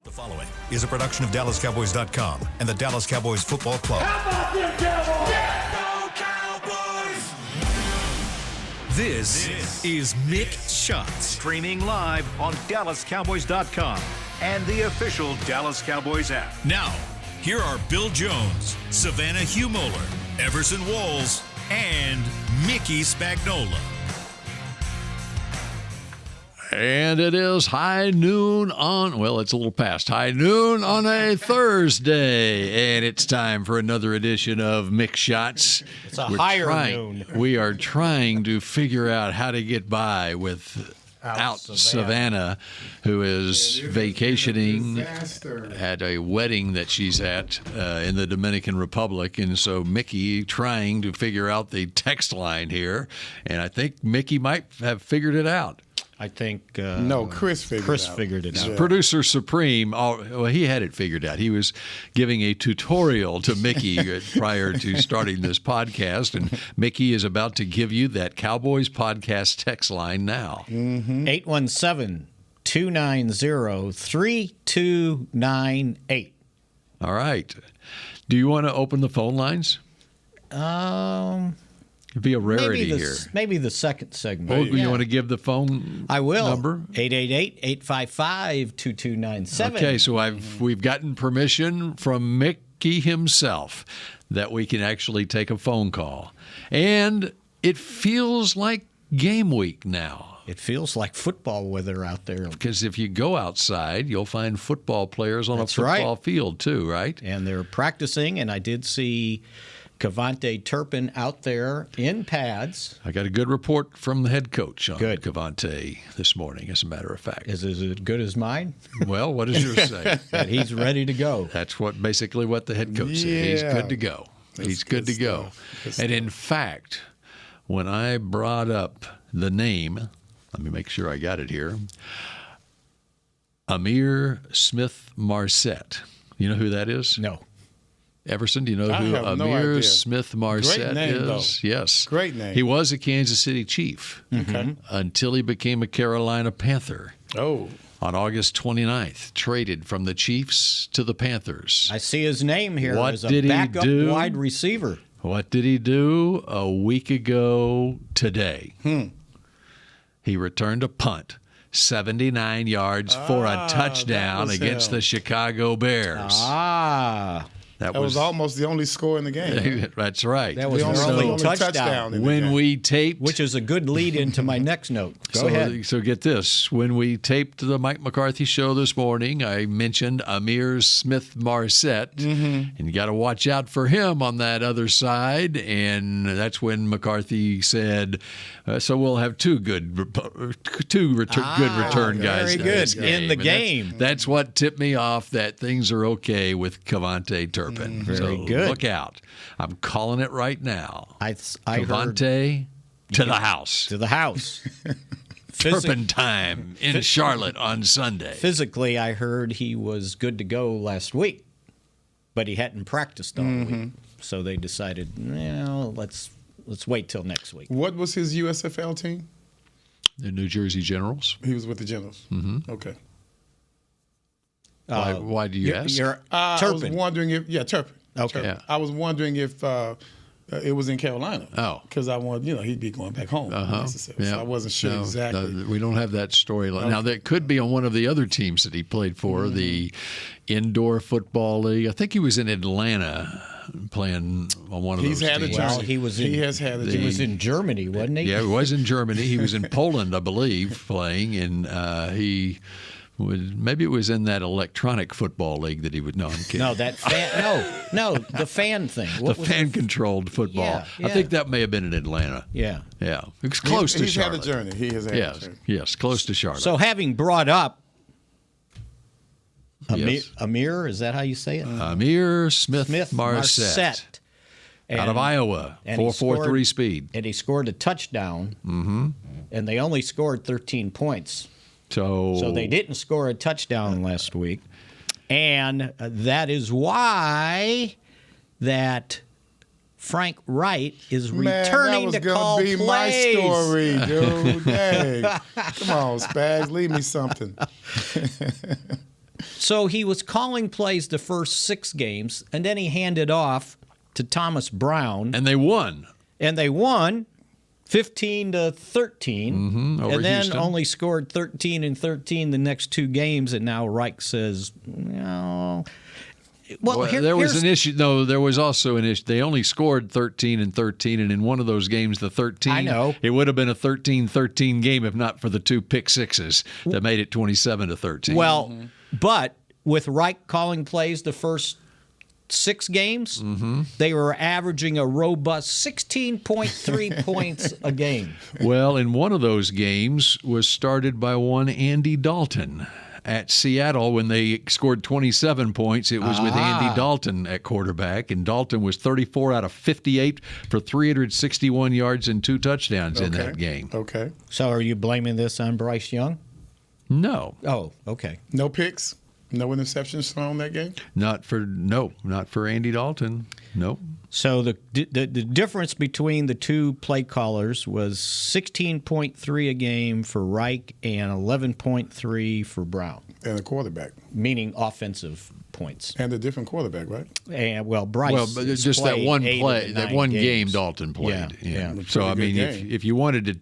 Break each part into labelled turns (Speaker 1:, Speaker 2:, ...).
Speaker 1: The following is a production of DallasCowboys.com and the Dallas Cowboys Football Club.
Speaker 2: How about them Cowboys?
Speaker 1: Yeah, go Cowboys! This is Mick Shots, streaming live on DallasCowboys.com and the official Dallas Cowboys app. Now, here are Bill Jones, Savannah Humoller, Everson Walls, and Mickey Spagnola.
Speaker 3: And it is high noon on, well, it's a little past high noon on a Thursday. And it's time for another edition of Mick Shots.
Speaker 4: It's a higher noon.
Speaker 3: We are trying to figure out how to get by without Savannah, who is vacationing at a wedding that she's at in the Dominican Republic. And so Mickey trying to figure out the text line here. And I think Mickey might have figured it out.
Speaker 4: I think
Speaker 5: no, Chris
Speaker 4: figured it out.
Speaker 5: Yeah.
Speaker 3: Producer Supreme, well, he had it figured out. He was giving a tutorial to Mickey prior to starting this podcast, and Mickey is about to give you that Cowboys podcast text line now.
Speaker 4: 817-290-3298.
Speaker 3: All right. Do you want to open the phone lines? It'd be a rarity here.
Speaker 4: Maybe the second segment.
Speaker 3: Oh, you want to give the phone
Speaker 4: I will.
Speaker 3: number?
Speaker 4: 888-855-2297.
Speaker 3: Okay, so we've gotten permission from Mickey himself that we can actually take a phone call. And it feels like game week now.
Speaker 4: It feels like football weather out there.
Speaker 3: Because if you go outside, you'll find football players on
Speaker 4: That's
Speaker 3: a football
Speaker 4: right.
Speaker 3: field too, right?
Speaker 4: And they're practicing, and I did see Cavante Turpin out there in pads.
Speaker 3: I got a good report from the head coach on
Speaker 4: Good.
Speaker 3: Cavante this morning, as a matter of fact.
Speaker 4: Is it as good as mine?
Speaker 3: Well, what does yours say?
Speaker 4: That he's ready to go.
Speaker 3: That's basically what the head coach said. He's good to go. He's good to go. And in fact, when I brought up the name, let me make sure I got it here, Amir Smith Marset. You know who that is?
Speaker 4: No.
Speaker 3: Everson, do you know
Speaker 5: I
Speaker 3: who
Speaker 5: have no
Speaker 3: Amir
Speaker 5: idea.
Speaker 3: Smith Marset
Speaker 5: Great name,
Speaker 3: is?
Speaker 5: though.
Speaker 3: Yes.
Speaker 5: Great name.
Speaker 3: He was a Kansas City Chief until he became a Carolina Panther.
Speaker 5: Oh.
Speaker 3: On August 29th, traded from the Chiefs to the Panthers.
Speaker 4: I see his name here
Speaker 3: What
Speaker 4: as a
Speaker 3: did he
Speaker 4: backup
Speaker 3: do?
Speaker 4: wide receiver.
Speaker 3: What did he do a week ago today? He returned a punt, 79 yards for a touchdown
Speaker 5: was
Speaker 3: against
Speaker 5: him.
Speaker 3: the Chicago Bears.
Speaker 5: That was almost the only score in the game.
Speaker 3: That's right.
Speaker 4: That was
Speaker 5: The
Speaker 4: the
Speaker 5: only
Speaker 4: only touchdown.
Speaker 5: in the
Speaker 3: When
Speaker 5: game.
Speaker 3: we taped,
Speaker 4: Which is a good lead into my next note. Go ahead.
Speaker 3: So get this. When we taped the Mike McCarthy show this morning, I mentioned Amir Smith Marset, and you got to watch out for him on that other side. And that's when McCarthy said, "So we'll have two good return guys
Speaker 4: very
Speaker 3: in
Speaker 4: good.
Speaker 3: this
Speaker 4: In the
Speaker 3: And
Speaker 4: game.
Speaker 3: That's what tipped me off that things are okay with Cavante Turpin.
Speaker 4: Very
Speaker 3: so
Speaker 4: good.
Speaker 3: Look out! I'm calling it right now.
Speaker 4: I heard
Speaker 3: Cavante to the house.
Speaker 4: to the house.
Speaker 3: Turpin time in Charlotte on Sunday.
Speaker 4: Physically, I heard he was good to go last week, but he hadn't practiced all week. So they decided, let's wait till next week.
Speaker 5: What was his USFL team?
Speaker 3: The New Jersey Generals.
Speaker 5: He was with the Generals. Mm-hmm. Okay.
Speaker 3: Why do you ask?
Speaker 5: I was
Speaker 4: Turpin.
Speaker 5: wondering if Turpin.
Speaker 4: Okay.
Speaker 5: Turpin.
Speaker 3: Yeah.
Speaker 5: I was wondering if it was in Carolina.
Speaker 3: Oh.
Speaker 5: Because I wanted, he'd be going back home. Necessarily. So I wasn't sure exactly.
Speaker 3: No, we don't have that storyline. Now, that could be on one of the other teams that he played for, the Indoor Football League. I think he was in Atlanta playing on one of
Speaker 5: He's
Speaker 3: those
Speaker 5: had a
Speaker 3: teams.
Speaker 5: journey.
Speaker 4: Well, he has had
Speaker 5: a
Speaker 4: He was
Speaker 5: journey.
Speaker 4: in Germany, wasn't he?
Speaker 3: Yeah, he was in Germany. He was in Poland, I believe, playing, and maybe it was in that electronic football league that he would. No, I'm kidding.
Speaker 4: No, that fan. No, the fan thing. What
Speaker 3: the
Speaker 4: was
Speaker 3: fan-controlled football.
Speaker 4: Yeah,
Speaker 3: I
Speaker 4: yeah.
Speaker 3: think that may have been in Atlanta.
Speaker 4: Yeah.
Speaker 3: Yeah, it's close to
Speaker 5: He's
Speaker 3: Charlotte.
Speaker 5: had a journey. He has had a journey.
Speaker 3: Yes, close to Charlotte.
Speaker 4: So having brought up
Speaker 3: Yes.
Speaker 4: Amir, is that how you say it?
Speaker 3: Amir Smith Marset. Out of Iowa,
Speaker 4: and he
Speaker 3: 4.43 speed.
Speaker 4: And he scored a touchdown, and they only scored 13 points. So they didn't score a touchdown last week. And that is why that Frank Reich is returning to call
Speaker 5: that was gonna be my
Speaker 4: plays.
Speaker 5: story, dude. Hey, come on, Spags, leave me something.
Speaker 4: So he was calling plays the first 6 games, and then he handed off to Thomas Brown.
Speaker 3: And they won.
Speaker 4: 15-13,
Speaker 3: over
Speaker 4: and then
Speaker 3: Houston.
Speaker 4: only scored 13 and 13 the next 2 games, and now Reich says, no. Well,
Speaker 3: there was an issue. No, there was also an issue. They only scored 13 and 13, and in one of those games, the 13,
Speaker 4: I know.
Speaker 3: It would have been a 13-13 game if not for the 2 pick sixes that made it 27-13.
Speaker 4: Well, but with Reich calling plays the first 6 games, they were averaging a robust 16.3 points a game.
Speaker 3: Well, and one of those games was started by one Andy Dalton. At Seattle, when they scored 27 points, it was with Andy Dalton at quarterback, and Dalton was 34 out of 58 for 361 yards and 2 touchdowns in that game.
Speaker 5: Okay.
Speaker 4: So are you blaming this on Bryce Young?
Speaker 3: No.
Speaker 4: Oh, okay.
Speaker 5: No picks? No interceptions thrown that game?
Speaker 3: Not for Andy Dalton. Nope.
Speaker 4: So the difference between the 2 play callers was 16.3 a game for Reich and 11.3 for Brown.
Speaker 5: And the quarterback.
Speaker 4: Meaning offensive points.
Speaker 5: And a different quarterback, right?
Speaker 4: And Bryce.
Speaker 3: Well, but just that one play, that one game Dalton played.
Speaker 4: Yeah.
Speaker 3: So I mean, if you wanted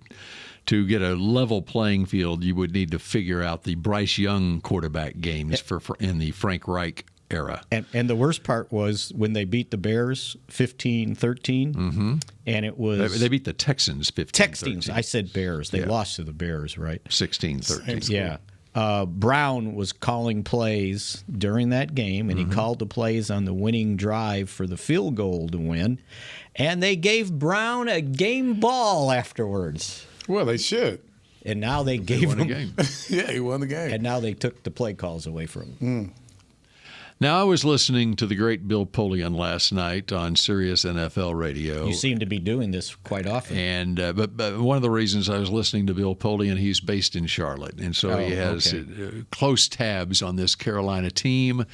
Speaker 3: to get a level playing field, you would need to figure out the Bryce Young quarterback games in the Frank Reich era.
Speaker 4: And the worst part was when they beat the Bears 15-13, and it was...
Speaker 3: They beat the Texans 15-13.
Speaker 4: Texans. I said Bears. They lost to the Bears, right?
Speaker 3: 16-13.
Speaker 4: Yeah. Brown was calling plays during that game, and he called the plays on the winning drive for the field goal to win, and they gave Brown a game ball afterwards.
Speaker 5: Well, they should.
Speaker 4: And now they gave him
Speaker 3: a game.
Speaker 5: Yeah, he won the game.
Speaker 4: And now they took the play calls away from him.
Speaker 3: Now, I was listening to the great Bill Polian last night on Sirius NFL Radio.
Speaker 4: You seem to be doing this quite often.
Speaker 3: And but one of the reasons I was listening to Bill Polian, he's based in Charlotte, and so he has close tabs on this Carolina team.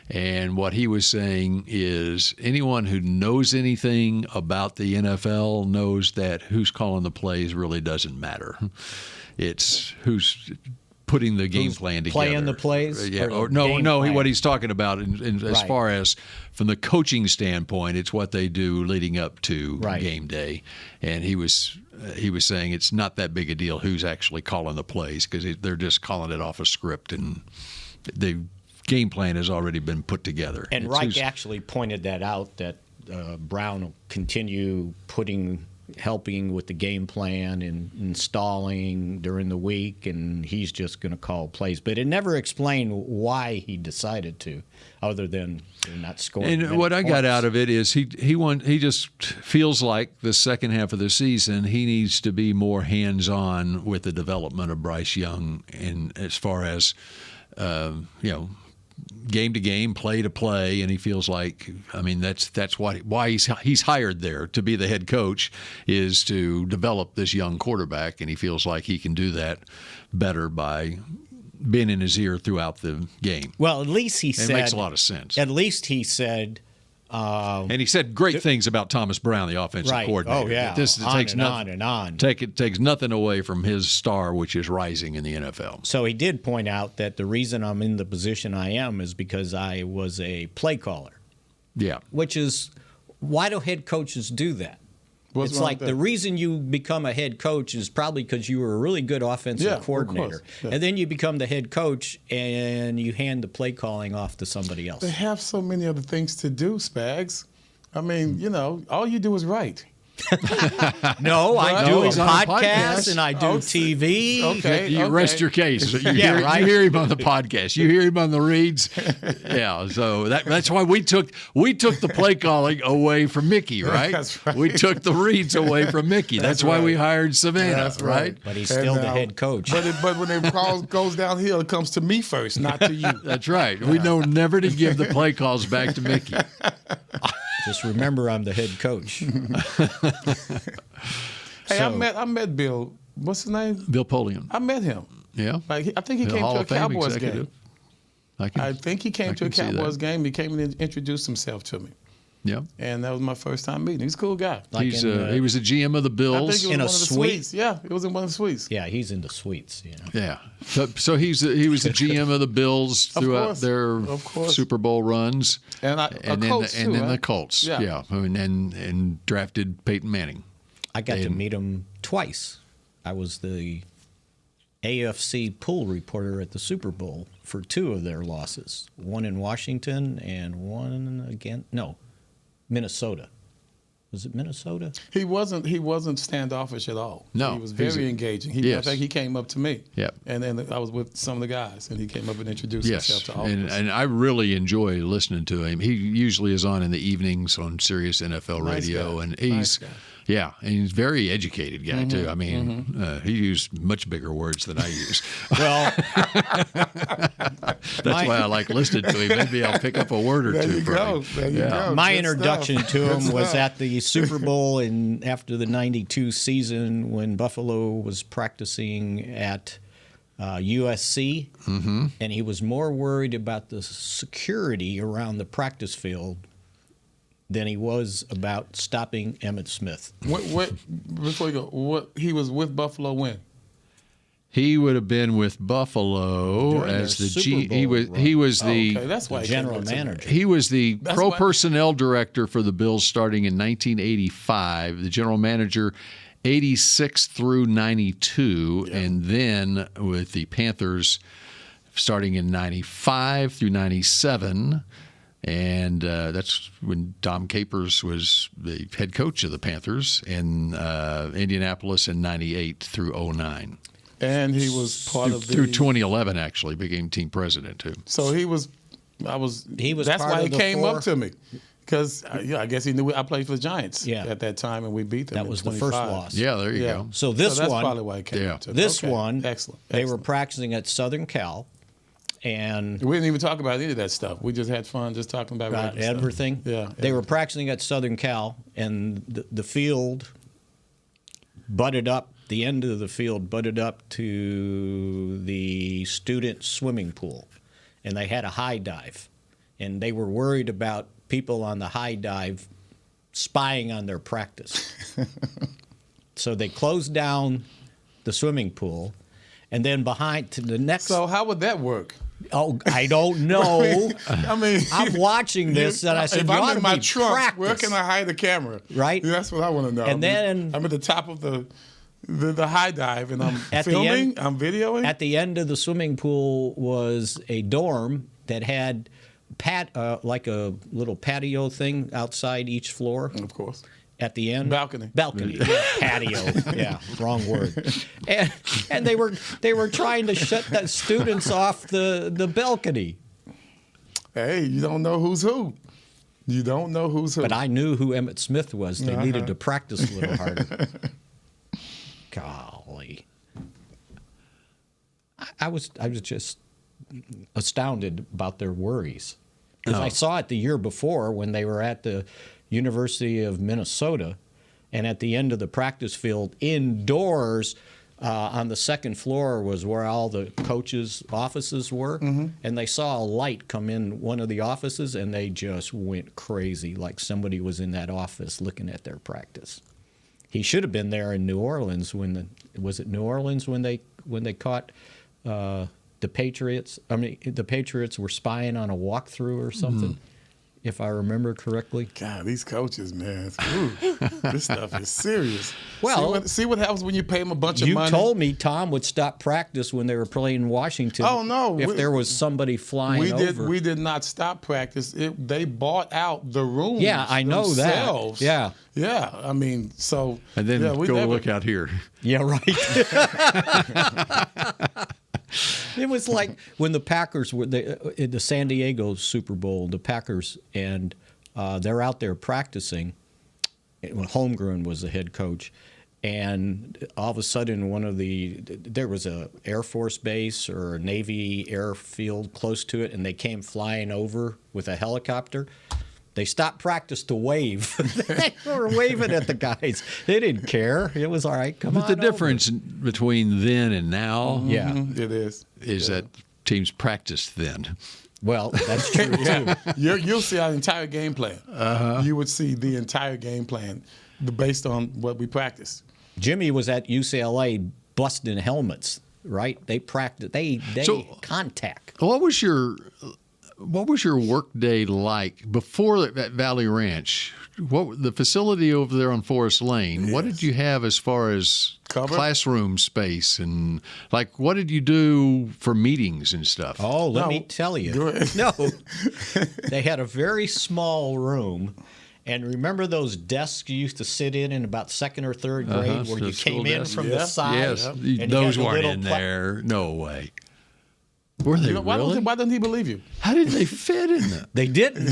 Speaker 3: And what he was saying is anyone who knows anything about the NFL knows that who's calling the plays really doesn't matter. It's who's putting the game plan together.
Speaker 4: Playing the plays?
Speaker 3: Yeah. What he's talking about as far as from the coaching standpoint, it's what they do leading up to game day. And he was saying it's not that big a deal who's actually calling the plays because they're just calling it off a script, and the game plan has already been put together.
Speaker 4: And Reich actually pointed that out, that Brown will continue helping with the game plan and installing during the week, and he's just going to call plays. But it never explained why he decided to, other than not scoring.
Speaker 3: And what I got out of it is he just feels like the second half of the season he needs to be more hands-on with the development of Bryce Young, and as far as game to game, play to play, and he feels like, I mean, that's why he's hired there to be the head coach, is to develop this young quarterback, and he feels like he can do that better by being in his ear throughout the game.
Speaker 4: Well, at least he said
Speaker 3: it makes a lot of sense.
Speaker 4: At least he said.
Speaker 3: And he said great things about Thomas Brown, the offensive coordinator.
Speaker 4: Oh, yeah.
Speaker 3: It takes nothing away from his star, which is rising in the NFL.
Speaker 4: So he did point out that the reason I'm in the position I am is because I was a play caller.
Speaker 3: Yeah.
Speaker 4: Which is, why do head coaches do that? It's like the reason you become a head coach is probably because you were a really good offensive coordinator. Yeah. And then you become the head coach and you hand the play calling off to somebody else.
Speaker 5: They have so many other things to do, Spags. I mean, all you do is write.
Speaker 4: No, I do podcasts and I do TV.
Speaker 5: Okay,
Speaker 3: you rest your case. You hear him on the podcast. You hear him on the reads. Yeah, so that's why we took the play calling away from Mickey, right?
Speaker 5: That's right.
Speaker 3: We took the reads away from Mickey. That's why we hired Savannah,
Speaker 5: that's right?
Speaker 4: But he's still the head coach.
Speaker 5: But when it goes downhill, it comes to me first, not to you.
Speaker 3: That's right. We know never to give the play calls back to Mickey.
Speaker 4: Just remember, I'm the head coach.
Speaker 5: Hey, I met Bill. What's his name?
Speaker 3: Bill Polian.
Speaker 5: I met him.
Speaker 3: Yeah.
Speaker 5: I think he came to a Cowboys game. I think he came to a Cowboys game. He came and introduced himself to me.
Speaker 3: Yep.
Speaker 5: And that was my first time meeting him. He's a cool guy.
Speaker 3: He was a GM of the Bills.
Speaker 5: I think it was
Speaker 4: in
Speaker 5: one
Speaker 4: a
Speaker 5: of the
Speaker 4: suite?
Speaker 5: suites. Yeah, it was in one of the suites.
Speaker 4: Yeah, he's into suites.
Speaker 3: Yeah. So he was the GM of the Bills throughout their Super Bowl runs.
Speaker 5: And then
Speaker 3: the Colts. Yeah. And drafted Peyton Manning.
Speaker 4: I got to meet him twice. I was the AFC pool reporter at the Super Bowl for 2 of their losses. One in Washington and one again. No, Minnesota. Was it Minnesota?
Speaker 5: He wasn't standoffish at all.
Speaker 3: No,
Speaker 5: he was very engaging. I think he came up to me.
Speaker 3: Yep.
Speaker 5: And then I was with some of the guys, and he came up and introduced himself to all of us.
Speaker 3: And I really enjoy listening to him. He usually is on in the evenings on Sirius NFL Radio, and he's and he's a very educated guy too. I mean, he used much bigger words than I use.
Speaker 4: Well,
Speaker 3: that's why I like listening to him. Maybe I'll pick up a word or two from him.
Speaker 5: There you go.
Speaker 4: My
Speaker 5: Good
Speaker 4: introduction
Speaker 5: stuff.
Speaker 4: to him was at the Super Bowl after the '92 season when Buffalo was practicing at USC, and he was more worried about the security around the practice field than he was about stopping Emmitt Smith.
Speaker 5: Before you go, he was with Buffalo when?
Speaker 3: He would have been with Buffalo
Speaker 4: During
Speaker 3: as the
Speaker 4: Super Bowl
Speaker 3: he was the
Speaker 5: that's why
Speaker 4: general manager.
Speaker 3: He was the personnel director for the Bills starting in 1985. The general manager 86 through 92, and then with the Panthers starting in 95 through 97. And that's when Dom Capers was the head coach of the Panthers in Indianapolis in 98 through 09.
Speaker 5: And he was part of
Speaker 3: through 2011, actually, became team president, too.
Speaker 5: So he was. That's
Speaker 4: part
Speaker 5: why he
Speaker 4: of the
Speaker 5: came
Speaker 4: 4.
Speaker 5: up to me. Because, I guess he knew I played for the Giants
Speaker 4: Yeah.
Speaker 5: at that time, and we beat them.
Speaker 4: That was the first loss.
Speaker 3: Yeah, there you go.
Speaker 4: So this
Speaker 5: that's
Speaker 4: one,
Speaker 5: probably why he came up to me.
Speaker 4: this
Speaker 5: Okay.
Speaker 4: one,
Speaker 5: Excellent.
Speaker 4: They were practicing at Southern Cal, and
Speaker 5: We didn't even talk about any of that stuff. We just had fun just talking about regular stuff.
Speaker 4: everything.
Speaker 5: Yeah.
Speaker 4: They were practicing at Southern Cal, and the field butted up. The end of the field butted up to the student swimming pool, and they had a high dive, and they were worried about people on the high dive spying on their practice. So they closed down the swimming pool, and then behind to the next.
Speaker 5: So how would that work?
Speaker 4: Oh, I don't know.
Speaker 5: I mean,
Speaker 4: I'm watching this, and I said,
Speaker 5: if
Speaker 4: "You ought
Speaker 5: I'm
Speaker 4: to
Speaker 5: in my
Speaker 4: be
Speaker 5: trunk,
Speaker 4: practice."
Speaker 5: where can I hide the camera?
Speaker 4: Right.
Speaker 5: That's what I want to know.
Speaker 4: And then
Speaker 5: I'm at the top of the high dive, and I'm
Speaker 4: At the
Speaker 5: filming.
Speaker 4: end-
Speaker 5: I'm videoing.
Speaker 4: At the end of the swimming pool was a dorm that had like a little patio thing outside each floor.
Speaker 5: of course.
Speaker 4: At the end,
Speaker 5: Balcony.
Speaker 4: patio. Yeah, wrong word. And they were trying to shut the students off the balcony.
Speaker 5: Hey, you don't know who's who. You don't know who's who.
Speaker 4: But I knew who Emmitt Smith was. They needed to practice a little harder. Golly, I was just astounded about their worries, because I saw it the year before when they were at the University of Minnesota, and at the end of the practice field indoors on the second floor was where all the coaches' offices were, and they saw a light come in one of the offices, and they just went crazy, like somebody was in that office looking at their practice. He should have been there in New Orleans when they caught the Patriots. I mean, the Patriots were spying on a walkthrough or something, if I remember correctly.
Speaker 5: God, these coaches, man. This stuff is serious.
Speaker 4: Well,
Speaker 5: see what happens when you pay them a bunch of money.
Speaker 4: You told me Tom would stop practice when they were playing Washington.
Speaker 5: Oh, no.
Speaker 4: If there was somebody flying over.
Speaker 5: We did not stop practice. They bought out the rooms.
Speaker 4: Yeah, I know
Speaker 5: themselves.
Speaker 4: that. Yeah.
Speaker 5: Yeah, I mean, so.
Speaker 3: And then go look out here.
Speaker 4: Yeah, right. It was like when the Packers were in the San Diego Super Bowl, the Packers, and they're out there practicing. When Holmgren was the head coach, and all of a sudden there was a Air Force base or a Navy airfield close to it, and they came flying over with a helicopter. They stopped practice to wave. They were waving at the guys. They didn't care. It was all right. Come on.
Speaker 3: But the difference between then and now,
Speaker 4: Yeah,
Speaker 5: It is.
Speaker 3: is that teams practice then.
Speaker 4: Well, that's true too.
Speaker 5: You'll see our entire game plan. You would see the entire game plan based on what we practiced.
Speaker 4: Jimmy was at UCLA busting helmets, right? They practice. They contact.
Speaker 3: What was your work day like before that Valley Ranch? What the facility over there on Forest Lane? Yes. What did you have as far as classroom space and like what did you do for meetings and stuff?
Speaker 4: Oh, let me tell you. No, they had a very small room. And remember those desks you used to sit in about second or third grade where you came in from the side?
Speaker 3: Yes, those weren't in there. No way. Were they
Speaker 5: why
Speaker 3: really?
Speaker 5: Why doesn't he believe you?
Speaker 3: How did they fit in them?
Speaker 4: They didn't.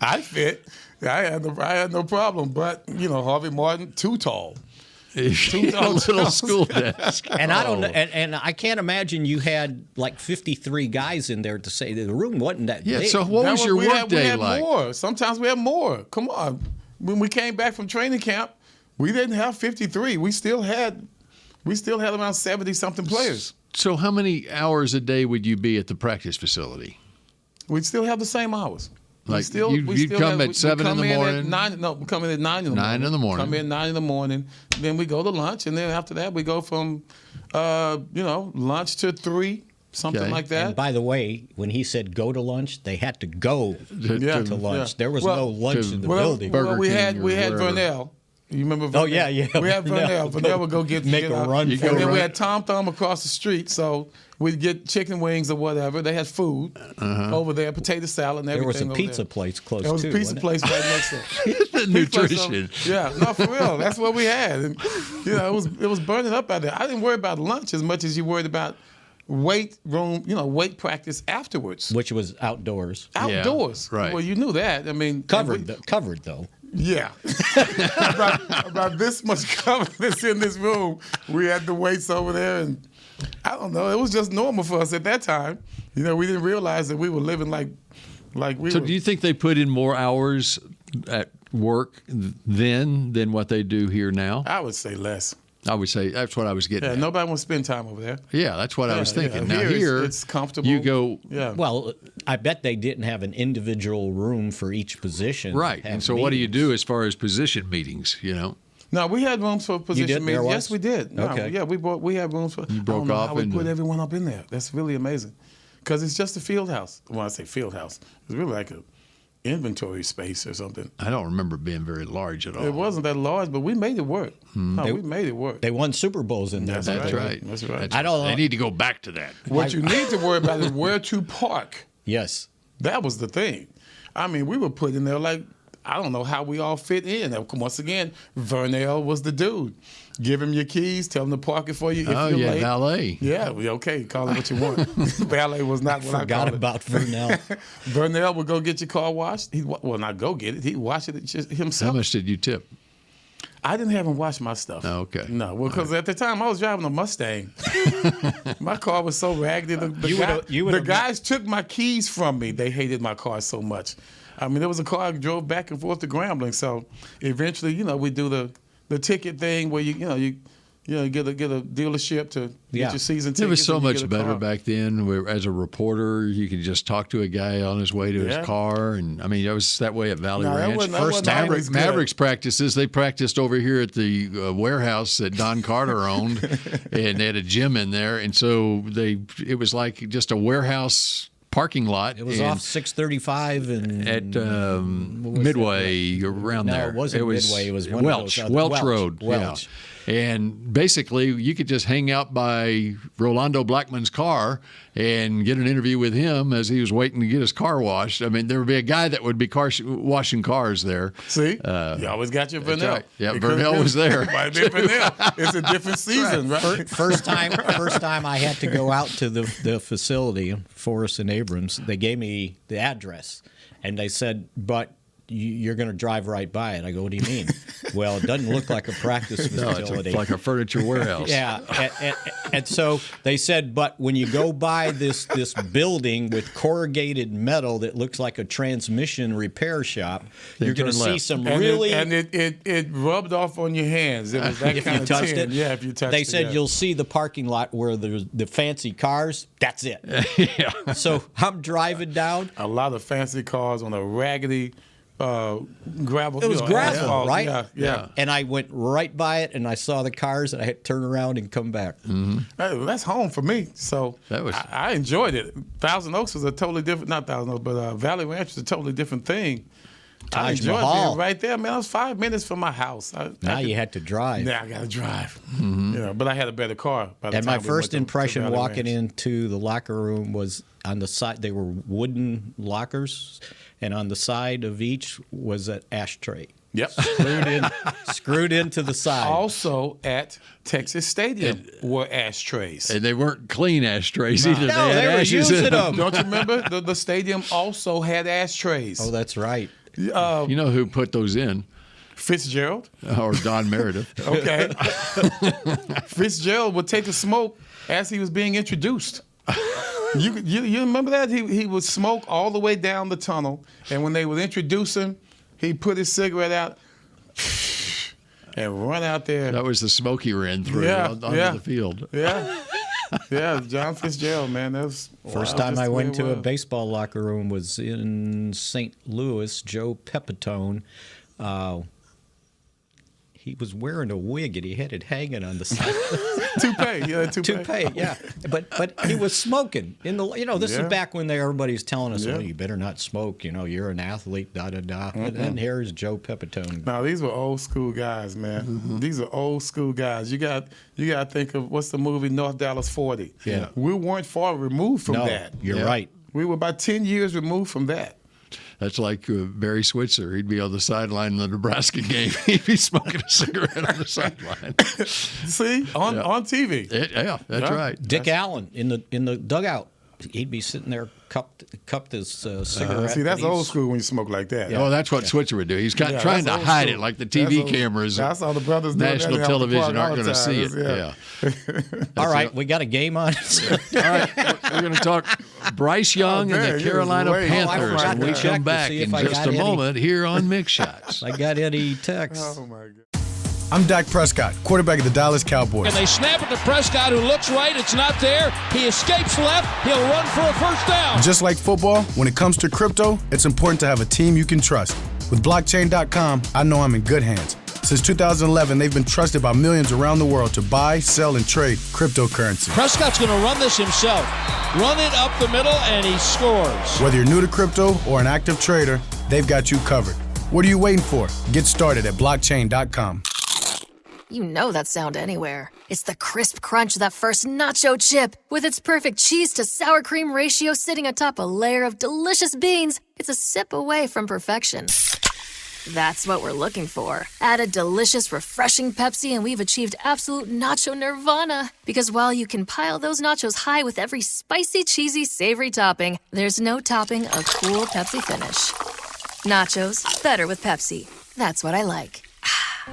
Speaker 5: I fit. I had no problem. But, Harvey Martin, too tall.
Speaker 3: A little school desk.
Speaker 4: And I don't know, and I can't imagine you had like 53 guys in there to say the room wasn't that big.
Speaker 3: So what was your work day like?
Speaker 5: More. Sometimes we had more. Come on. When we came back from training camp, we didn't have 53. We still had around 70-something players.
Speaker 3: So how many hours a day would you be at the practice facility?
Speaker 5: We'd still have the same hours.
Speaker 3: Like you'd come at 7 in the morning?
Speaker 5: We come in at 9 in the morning.
Speaker 3: 9 in the morning.
Speaker 5: Come in 9 in the morning. Then we go to lunch, and then after that we go from, lunch to 3, something like that.
Speaker 4: And by the way, when he said go to lunch, they had to go to lunch. Yeah. There was no lunch in the building.
Speaker 5: We had Vernell. You remember Vernell?
Speaker 4: Oh, yeah.
Speaker 5: We had Vernell. Vernell would go make
Speaker 4: a run.
Speaker 5: And then we had Tom Thumb across the street, so we'd get chicken wings or whatever. They had food over there, potato salad and everything.
Speaker 4: There was a pizza place close to.
Speaker 5: There was a pizza place right next to it.
Speaker 3: Nutrition.
Speaker 5: No, for real. That's what we had. And, it was burning up out there. I didn't worry about lunch as much as you worried about weight room, weight practice afterwards.
Speaker 4: Which was outdoors.
Speaker 5: Outdoors.
Speaker 3: Yeah, right.
Speaker 5: Well, you knew that. I mean.
Speaker 4: Covered though.
Speaker 5: Yeah. about this much coverage in this room. We had the weights over there, and I don't know. It was just normal for us at that time. We didn't realize that we were living like we were.
Speaker 3: So do you think they put in more hours at work then than what they do here now?
Speaker 5: I would say less.
Speaker 3: I would say that's what I was getting at.
Speaker 5: Nobody wants to spend time over there.
Speaker 3: Yeah, that's what I was thinking. Now here
Speaker 5: it's comfortable.
Speaker 3: You go.
Speaker 5: Yeah.
Speaker 4: Well, I bet they didn't have an individual room for each position.
Speaker 3: Right. And so what do you do as far as position meetings,
Speaker 5: No, we had rooms for position meetings. Yes, we did. No,
Speaker 4: okay.
Speaker 5: Yeah, we had rooms for.
Speaker 3: You broke off
Speaker 5: how we put everyone up in there. That's really amazing. Because it's just a field house. When I say field house, it's really like a inventory space or something.
Speaker 3: I don't remember it being very large at all.
Speaker 5: It wasn't that large, but we made it work. We made it work.
Speaker 4: They won Super Bowls in there.
Speaker 3: That's right.
Speaker 4: I don't know.
Speaker 3: They need to go back to that.
Speaker 5: What you need to worry about is where to park.
Speaker 4: Yes.
Speaker 5: That was the thing. I mean, we were put in there like, I don't know how we all fit in. Once again, Vernell was the dude. Give him your keys, tell him to park it for you if you're late.
Speaker 3: Valet.
Speaker 5: Yeah, okay, call it what you want. Valet was not what I
Speaker 4: forgot about Vernell.
Speaker 5: Vernell would go get your car washed. Not go get it. He'd wash it himself.
Speaker 3: How much did you tip?
Speaker 5: I didn't have him wash my stuff.
Speaker 3: Oh, okay.
Speaker 5: No, because at the time I was driving a Mustang. My car was so raggedy. The guys took my keys from me. They hated my car so much. I mean, there was a car I drove back and forth to Grambling. So eventually, we do the ticket thing where you get a dealership to get your season tickets.
Speaker 3: It was so much better back then. Where, as a reporter, you could just talk to a guy on his way to his car, and I mean, it was that way at Valley Ranch.
Speaker 5: First time
Speaker 3: Mavericks practices, they practiced over here at the warehouse that Don Carter owned, and they had a gym in there, and so it was like just a warehouse parking lot.
Speaker 4: It was off 635 and
Speaker 3: at Midway around there.
Speaker 4: It wasn't Midway. It was
Speaker 3: Welch Road.
Speaker 4: Welch.
Speaker 3: Yeah. And basically, you could just hang out by Rolando Blackman's car and get an interview with him as he was waiting to get his car washed. I mean, there would be a guy that would be washing cars there.
Speaker 5: See? You always got your Vernell.
Speaker 3: Right. Yeah, Vernell was there.
Speaker 5: Might have been Vernell. It's a different season, right?
Speaker 4: First time I had to go out to the facility, Forrest and Abrams, they gave me the address. And they said, but you're going to drive right by it. I go, what do you mean? Well, it doesn't look like a practice facility.
Speaker 3: No, it's like a furniture warehouse.
Speaker 4: Yeah, and so they said, but when you go by this building with corrugated metal that looks like a transmission repair shop, you're going to see some really...
Speaker 5: And it rubbed off on your hands. It was that
Speaker 4: if
Speaker 5: kind
Speaker 4: you
Speaker 5: of
Speaker 4: touched
Speaker 5: tin.
Speaker 4: it.
Speaker 5: Yeah, if you touched it.
Speaker 4: They said you'll see the parking lot where there's the fancy cars. That's it.
Speaker 3: Yeah.
Speaker 4: So I'm driving down.
Speaker 5: A lot of fancy cars on a raggedy gravel.
Speaker 4: It was gravel,
Speaker 5: asphalt.
Speaker 4: right?
Speaker 5: Yeah.
Speaker 4: And I went right by it, and I saw the cars, and I had to turn around and come back.
Speaker 3: Mm-hmm.
Speaker 5: That's home for me. So I enjoyed it. Thousand Oaks was a totally different, not Thousand Oaks, but Valley Ranch was a totally different thing. I enjoyed being right there, man. I was 5 minutes from my house.
Speaker 4: You had to drive.
Speaker 5: Yeah, I got to drive. Mm-hmm. But I had a better car.
Speaker 4: And my first impression walking into the locker room was on the side. They were wooden lockers, and on the side of each was an ashtray.
Speaker 5: Yep.
Speaker 4: Screwed into the side.
Speaker 5: Also at Texas Stadium were ashtrays.
Speaker 3: And they weren't clean ashtrays either.
Speaker 4: No, they were using them.
Speaker 5: Don't you remember? The stadium also had ashtrays.
Speaker 4: Oh, that's right.
Speaker 3: You know who put those in?
Speaker 5: Fitzgerald.
Speaker 3: Or Don Meredith.
Speaker 5: Okay. Fitzgerald would take the smoke as he was being introduced. You remember that? He would smoke all the way down the tunnel, and when they would introduce him, he'd put his cigarette out and run out there.
Speaker 3: That was the smoke he ran through onto the field.
Speaker 5: Yeah. Yeah, John Fitzgerald, man. That was
Speaker 4: first time I went to a baseball locker room was in St. Louis. Joe Pepitone. He was wearing a wig and he had it hanging on the side.
Speaker 5: Toupee,
Speaker 4: yeah. But he was smoking in the. This is back when everybody was telling us, you better not smoke. You're an athlete. Da da da. Mm-hmm. And then here's Joe Pepitone.
Speaker 5: Now these were old school guys, man. Mm-hmm. These are old school guys. You got to think of what's the movie North Dallas 40.
Speaker 4: Yeah.
Speaker 5: We weren't far removed from that.
Speaker 4: You're right.
Speaker 5: We were about 10 years removed from that.
Speaker 3: That's like Barry Switzer. He'd be on the sideline in the Nebraska game. He'd be smoking a cigarette on the sideline.
Speaker 5: See, on TV.
Speaker 3: That's right.
Speaker 4: Dick Allen in the dugout. He'd be sitting there, cupped his cigarette.
Speaker 5: See, that's old school when you smoke like that.
Speaker 3: Yeah. Oh, that's what Switzer would do. He's trying to hide it, like the TV cameras.
Speaker 5: That's all the brothers do.
Speaker 3: National television aren't going to see it. Yeah.
Speaker 4: All right, we got a game on.
Speaker 3: All right, we're going to talk Bryce Young and the Carolina Panthers when we come back in just a moment here on Mick Shots.
Speaker 4: I got any texts.
Speaker 5: Oh, my God.
Speaker 2: I'm Dak Prescott, quarterback of the Dallas Cowboys.
Speaker 6: And they snap it to Prescott, who looks right. It's not there. He escapes left. He'll run for a first down.
Speaker 2: Just like football, when it comes to crypto, it's important to have a team you can trust. With blockchain.com, I know I'm in good hands. Since 2011, they've been trusted by millions around the world to buy, sell, and trade cryptocurrency.
Speaker 6: Prescott's going to run this himself. Run it up the middle, and he scores.
Speaker 2: Whether you're new to crypto or an active trader, they've got you covered. What are you waiting for? Get started at blockchain.com.
Speaker 7: You know that sound anywhere. It's the crisp crunch of that first nacho chip. With its perfect cheese to sour cream ratio sitting atop a layer of delicious beans, it's a sip away from perfection. That's what we're looking for. Add a delicious, refreshing Pepsi and we've achieved absolute nacho nirvana. Because while you can pile those nachos high with every spicy, cheesy, savory topping, there's no topping a cool Pepsi finish. Nachos, better with Pepsi. That's what I like.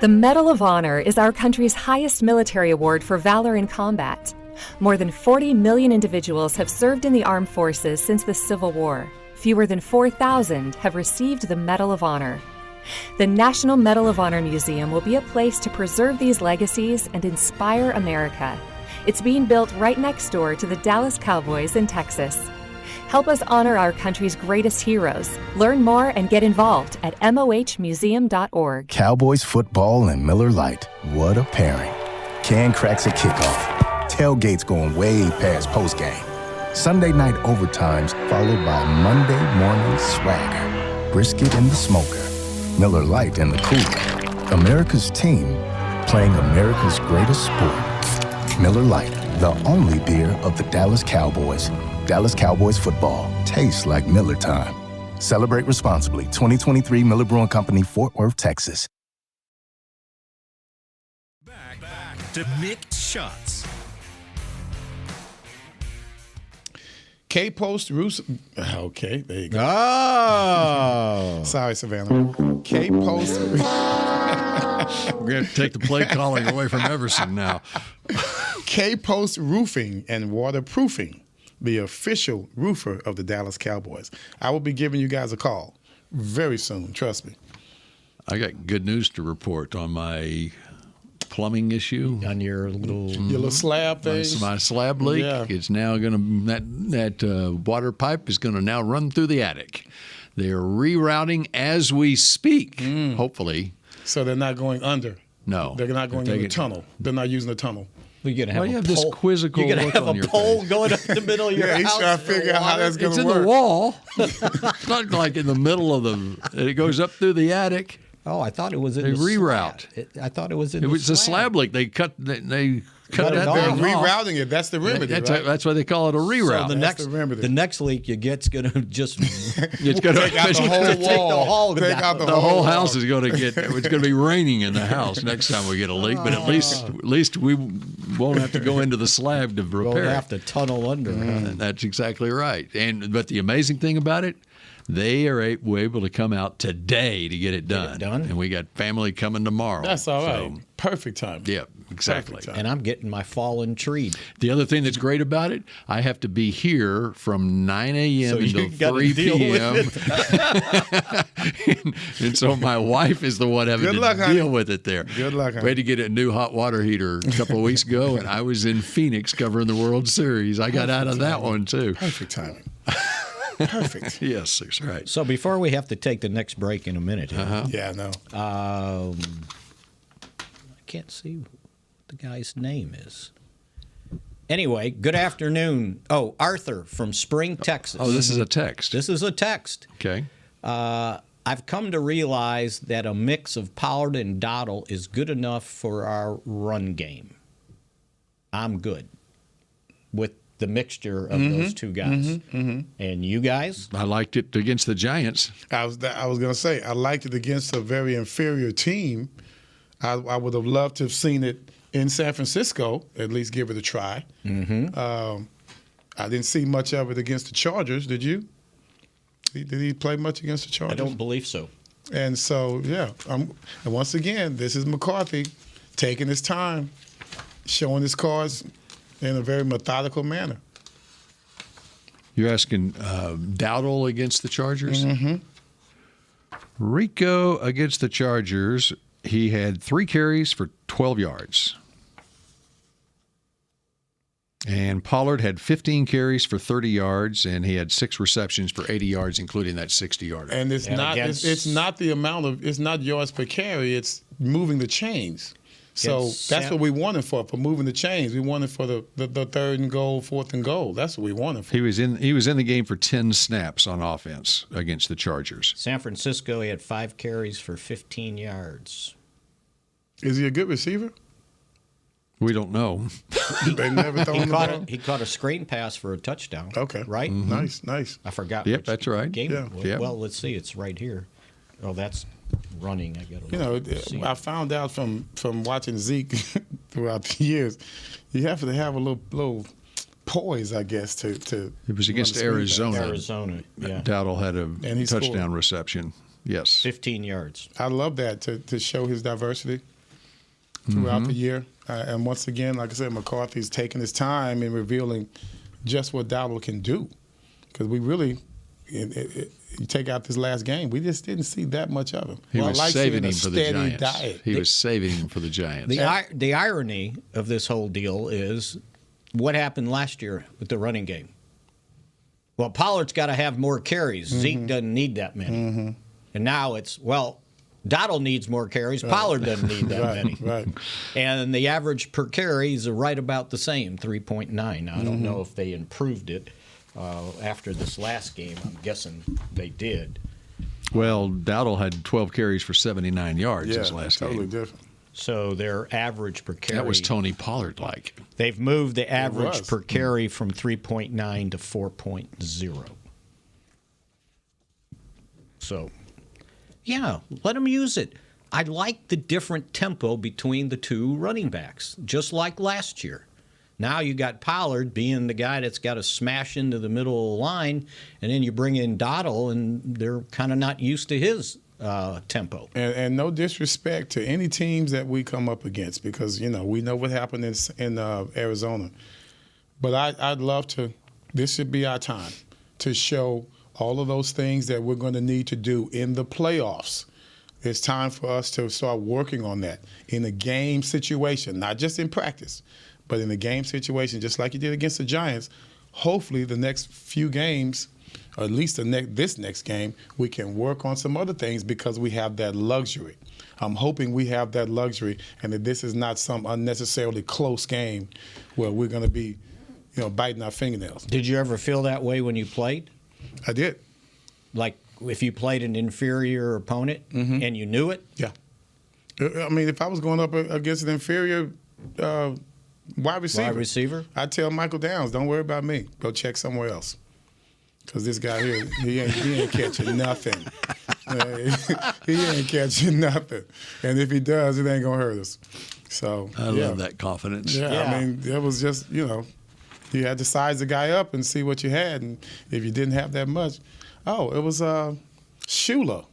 Speaker 8: The Medal of Honor is our country's highest military award for valor in combat. More than 40 million individuals have served in the armed forces since the Civil War. Fewer than 4,000 have received the Medal of Honor. The National Medal of Honor Museum will be a place to preserve these legacies and inspire America. It's being built right next door to the Dallas Cowboys in Texas. Help us honor our country's greatest heroes. Learn more and get involved at mohmuseum.org.
Speaker 9: Cowboys football and Miller Lite. What a pairing. Can cracks at kickoff. Tailgates going way past postgame. Sunday night overtimes followed by Monday morning swagger. Brisket in the smoker. Miller Lite in the cooler. America's team playing America's greatest sport. Miller Lite, the only beer of the Dallas Cowboys. Dallas Cowboys football tastes like Miller time. Celebrate responsibly. 2023 Miller Brewing Company, Fort Worth, Texas.
Speaker 1: Back to Mick Shots.
Speaker 5: K-Post Roof. Okay, there you go.
Speaker 4: Oh.
Speaker 5: Sorry, Savannah. K-Post.
Speaker 3: We're going to take the play calling away from Everson now.
Speaker 5: K-Post Roofing and Waterproofing, the official roofer of the Dallas Cowboys. I will be giving you guys a call very soon, trust me.
Speaker 3: I got good news to report on my plumbing issue.
Speaker 4: On your
Speaker 5: little slab thing?
Speaker 3: My slab leak.
Speaker 5: Yeah.
Speaker 3: It's now going to, that water pipe is going to now run through the attic. They're rerouting as we speak, hopefully.
Speaker 5: So they're not going under?
Speaker 3: No.
Speaker 5: They're not going in the tunnel. They're not using the tunnel.
Speaker 4: You're going to have,
Speaker 3: you have this quizzical
Speaker 4: you're
Speaker 3: look
Speaker 4: have
Speaker 3: on
Speaker 4: a
Speaker 3: your
Speaker 4: pole
Speaker 3: face.
Speaker 4: going up the middle of your
Speaker 5: he's
Speaker 4: house.
Speaker 5: trying to figure out how that's going to work.
Speaker 3: It's in the wall. It's not like in the middle of it goes up through the attic.
Speaker 4: Oh, I thought it was in
Speaker 3: They
Speaker 4: the
Speaker 3: reroute.
Speaker 4: slab. I thought it was in
Speaker 3: It
Speaker 4: the
Speaker 3: was
Speaker 4: slab.
Speaker 3: a slab leak. They cut that
Speaker 5: They're
Speaker 3: thing
Speaker 5: rerouting it. That's the remedy, right?
Speaker 3: That's why they call it a reroute.
Speaker 4: So the next leak you get's going to just
Speaker 3: it's going to
Speaker 5: take out the whole wall. Take out
Speaker 3: the whole house is going to get. It's going to be raining in the house next time we get a leak. But at least we won't have to go into the slab to repair.
Speaker 4: We'll have to tunnel under.
Speaker 3: That's exactly right. But the amazing thing about it, they are able to come out today to get it done. And we got family coming tomorrow.
Speaker 5: That's all right. So, perfect time.
Speaker 3: Yeah, exactly.
Speaker 4: And I'm getting my fallen tree.
Speaker 3: The other thing that's great about it, I have to be here from 9 a.m. until 3 p.m. and so my wife is the one having to deal with it there.
Speaker 5: Good luck, honey.
Speaker 3: We had to get a new hot water heater a couple of weeks ago, and I was in Phoenix covering the World Series. I got out of that one, too.
Speaker 5: Perfect timing. Perfect.
Speaker 3: Yes, that's right.
Speaker 4: So before we have to take the next break in a minute,
Speaker 5: yeah, no.
Speaker 4: I can't see what the guy's name is. Anyway, good afternoon. Oh, Arthur from Spring, Texas.
Speaker 3: Oh, this is a text.
Speaker 4: This is a text.
Speaker 3: Okay.
Speaker 4: I've come to realize that a mix of Pollard and Dottle is good enough for our run game. I'm good with the mixture of those two guys. And you guys?
Speaker 3: I liked it against the Giants.
Speaker 5: I was going to say, I liked it against a very inferior team. I would have loved to have seen it in San Francisco, at least give it a try. I didn't see much of it against the Chargers. Did you? Did he play much against the Chargers?
Speaker 4: I don't believe so.
Speaker 5: And so, yeah. And once again, this is McCarthy taking his time, showing his cards in a very methodical manner.
Speaker 3: You're asking Dowdle against the Chargers? Rico against the Chargers, he had 3 carries for 12 yards. And Pollard had 15 carries for 30 yards, and he had 6 receptions for 80 yards, including that 60-yarder.
Speaker 5: And it's not the amount of, it's not yards per carry, it's moving the chains. So that's what we wanted for moving the chains. We wanted for the 3rd and goal, 4th and goal. That's what we wanted for.
Speaker 3: He was in the game for 10 snaps on offense against the Chargers.
Speaker 4: San Francisco, he had 5 carries for 15 yards.
Speaker 5: Is he a good receiver?
Speaker 3: We don't know.
Speaker 5: They never thrown him the ball?
Speaker 4: He caught a screen pass for a touchdown.
Speaker 5: Okay.
Speaker 4: Right?
Speaker 5: Nice.
Speaker 4: I forgot.
Speaker 3: Yep, that's right.
Speaker 4: Game
Speaker 5: Yeah.
Speaker 4: Yep. Well, let's see. It's right here. Oh, that's running. I got to
Speaker 5: I found out from watching Zeke throughout the years, you have to have a little poise, I guess, to
Speaker 3: It was against Arizona.
Speaker 4: Yeah.
Speaker 3: Dowdle had a touchdown
Speaker 5: scored.
Speaker 3: reception. Yes.
Speaker 4: 15 yards.
Speaker 5: I love that to show his diversity throughout the year. And once again, like I said, McCarthy's taking his time in revealing just what Dowdle can do. Because we really, you take out this last game, we just didn't see that much of him.
Speaker 3: He was saving him for the Giants.
Speaker 5: Diet.
Speaker 3: He was saving him for the Giants.
Speaker 4: The irony of this whole deal is what happened last year with the running game. Well, Pollard's got to have more carries. Zeke doesn't need that many. And now it's, Dottle needs more carries. Pollard doesn't need that many.
Speaker 5: Right.
Speaker 4: And the average per carry is right about the same, 3.9. Now, I don't know if they improved it after this last game. I'm guessing they did.
Speaker 3: Well, Dowdle had 12 carries for 79 yards his last
Speaker 5: totally
Speaker 3: game.
Speaker 5: different.
Speaker 4: So their average per carry.
Speaker 3: That was Tony Pollard-like.
Speaker 4: They've moved the average per carry from 3.9 to 4.0. So, yeah, let them use it. I like the different tempo between the two running backs, just like last year. Now you got Pollard being the guy that's got to smash into the middle of the line, and then you bring in Dottle, and they're kind of not used to his tempo.
Speaker 5: And no disrespect to any teams that we come up against, because we know what happened in Arizona. But I'd love to. This should be our time to show all of those things that we're going to need to do in the playoffs. It's time for us to start working on that in a game situation, not just in practice, but in a game situation, just like you did against the Giants. Hopefully, the next few games, or at least this next game, we can work on some other things because we have that luxury. I'm hoping we have that luxury, and that this is not some unnecessarily close game where we're going to be, biting our fingernails.
Speaker 4: Did you ever feel that way when you played?
Speaker 5: I did.
Speaker 4: Like if you played an inferior opponent and you knew it?
Speaker 5: Yeah. I mean, if I was going up against an inferior wide receiver, I'd tell Michael Downs, don't worry about me. Go check somewhere else. Because this guy here, he ain't catching nothing. He ain't catching nothing. And if he does, it ain't going to hurt us. So
Speaker 3: I love that confidence.
Speaker 5: Yeah, I mean, it was just, you had to size the guy up and see what you had. And if you didn't have that much, it was Shula.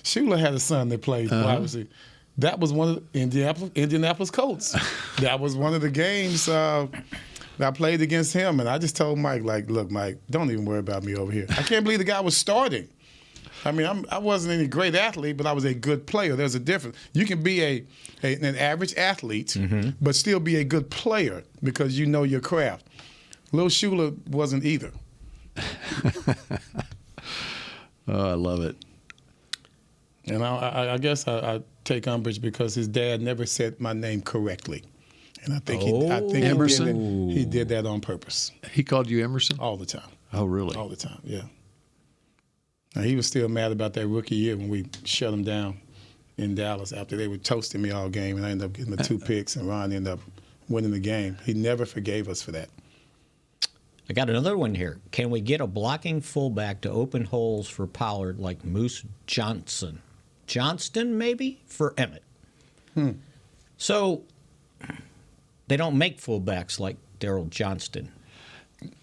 Speaker 5: Shula had a son that played wide receiver. That was one of the Indianapolis Colts. That was one of the games that I played against him. And I just told Mike, look, Mike, don't even worry about me over here. I can't believe the guy was starting. I mean, I wasn't any great athlete, but I was a good player. There's a difference. You can be an average athlete, but still be a good player because you know your craft. Lil Shula wasn't either.
Speaker 3: Oh, I love it.
Speaker 5: And I guess I take umbrage because his dad never said my name correctly. And I think
Speaker 3: Everson?
Speaker 5: He did that on purpose.
Speaker 3: He called you Emerson?
Speaker 5: All the time.
Speaker 3: Oh, really?
Speaker 5: All the time, yeah. Now, he was still mad about that rookie year when we shut him down in Dallas after they were toasting me all game, and I ended up getting the 2 picks, and Ron ended up winning the game. He never forgave us for that.
Speaker 4: I got another one here. Can we get a blocking fullback to open holes for Pollard like Moose Johnston, maybe, for Emmett? So they don't make fullbacks like Daryl Johnston.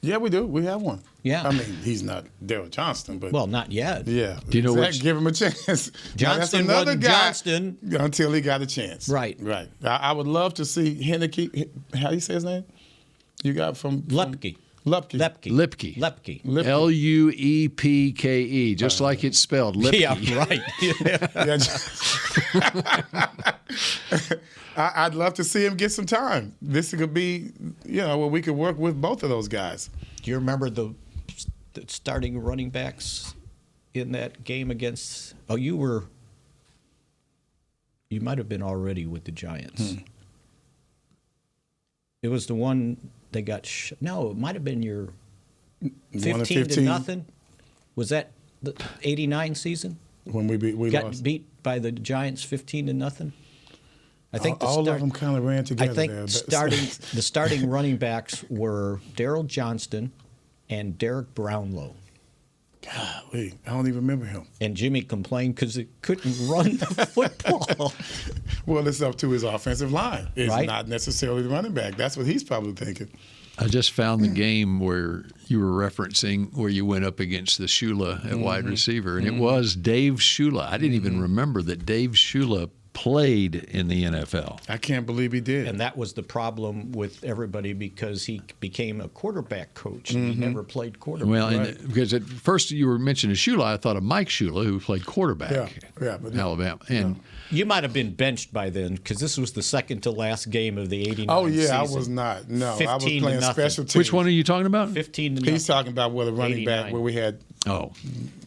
Speaker 5: Yeah, we do. We have one.
Speaker 4: Yeah.
Speaker 5: I mean, he's not Daryl Johnston, but
Speaker 4: well, not yet.
Speaker 5: Yeah.
Speaker 3: Do you know which?
Speaker 5: Give him a chance.
Speaker 4: Johnston wasn't Johnston
Speaker 5: until he got a chance.
Speaker 4: Right.
Speaker 5: I would love to see Henneke. How do you say his name? You got from
Speaker 4: Lepke.
Speaker 3: Lipke.
Speaker 5: Luepke.
Speaker 3: Luepke, just like it's spelled. Lipke.
Speaker 5: Yeah, right. I'd love to see him get some time. This could be, where we could work with both of those guys.
Speaker 4: Do you remember the starting running backs in that game against? Oh, you might have been already with the Giants. It was the one they got. No, it might have been your 15-0. Was that the '89 season?
Speaker 5: When we
Speaker 4: got beat by the Giants 15-0. I think
Speaker 5: all of them kind of ran together.
Speaker 4: I think
Speaker 5: there,
Speaker 4: the starting running backs were Daryl Johnston and Derek Brownlow.
Speaker 5: Golly, I don't even remember him.
Speaker 4: And Jimmy complained because he couldn't run the football.
Speaker 5: Well, it's up to his offensive line. It's not necessarily the running back. That's what he's probably thinking.
Speaker 3: I just found the game where you were referencing where you went up against the Shula at wide receiver, and it was Dave Shula. I didn't even remember that Dave Shula played in the NFL.
Speaker 5: I can't believe he did.
Speaker 4: And that was the problem with everybody because he became a quarterback coach and he never played quarterback.
Speaker 3: Well, because at first you were mentioning Shula, I thought of Mike Shula, who played quarterback in Alabama. And
Speaker 4: you might have been benched by then because this was the second to last game of the '89
Speaker 5: Oh, yeah,
Speaker 4: season.
Speaker 5: I was not. No, I was playing special teams.
Speaker 3: Which one are you talking about?
Speaker 4: 15-0.
Speaker 5: He's talking about where the running back where we had.
Speaker 3: Oh.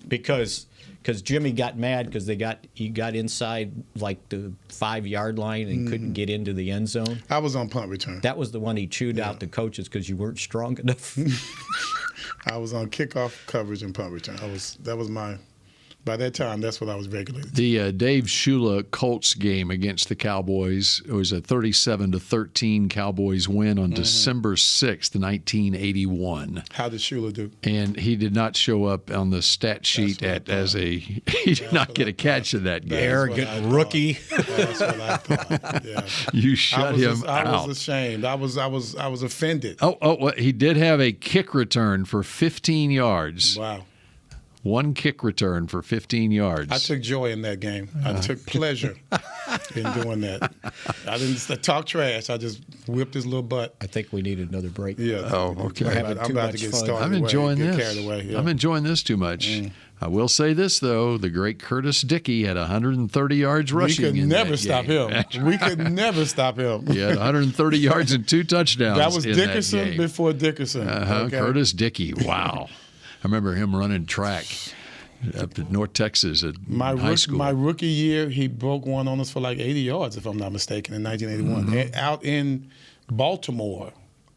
Speaker 4: Because Jimmy got mad because he got inside like the 5-yard line and couldn't get into the end zone.
Speaker 5: I was on punt return.
Speaker 4: That was the one he chewed out the coaches because you weren't strong enough.
Speaker 5: I was on kickoff coverage and punt return. That was my By that time, that's what I was regulated.
Speaker 3: The Dave Shula Colts game against the Cowboys, it was a 37-13 Cowboys win on December 6th, 1981.
Speaker 5: How did Shula do?
Speaker 3: And he did not show up on the stat sheet he did not get a catch in that game.
Speaker 4: Arrogant rookie.
Speaker 5: That's what I thought. Yeah.
Speaker 3: You shut him out.
Speaker 5: I was ashamed. I was offended.
Speaker 3: Well, he did have a kick return for 15 yards.
Speaker 5: Wow.
Speaker 3: One kick return for 15 yards.
Speaker 5: I took joy in that game. I took pleasure in doing that. I didn't talk trash. I just whipped his little butt.
Speaker 4: I think we need another break.
Speaker 5: Yeah.
Speaker 3: Oh, okay.
Speaker 5: I'm about to get started.
Speaker 3: I'm enjoying this.
Speaker 5: Get carried away. Yeah.
Speaker 3: I'm enjoying this too much. I will say this, though. The great Curtis Dickey had 130 yards rushing.
Speaker 5: We could never stop him. We could never stop him.
Speaker 3: He had 130 yards and 2 touchdowns.
Speaker 5: That was Dickerson before Dickerson. Okay.
Speaker 3: Curtis Dickey. Wow. I remember him running track up at North Texas at high school.
Speaker 5: My rookie year, he broke one on us for like 80 yards, if I'm not mistaken, in 1981. Out in Baltimore.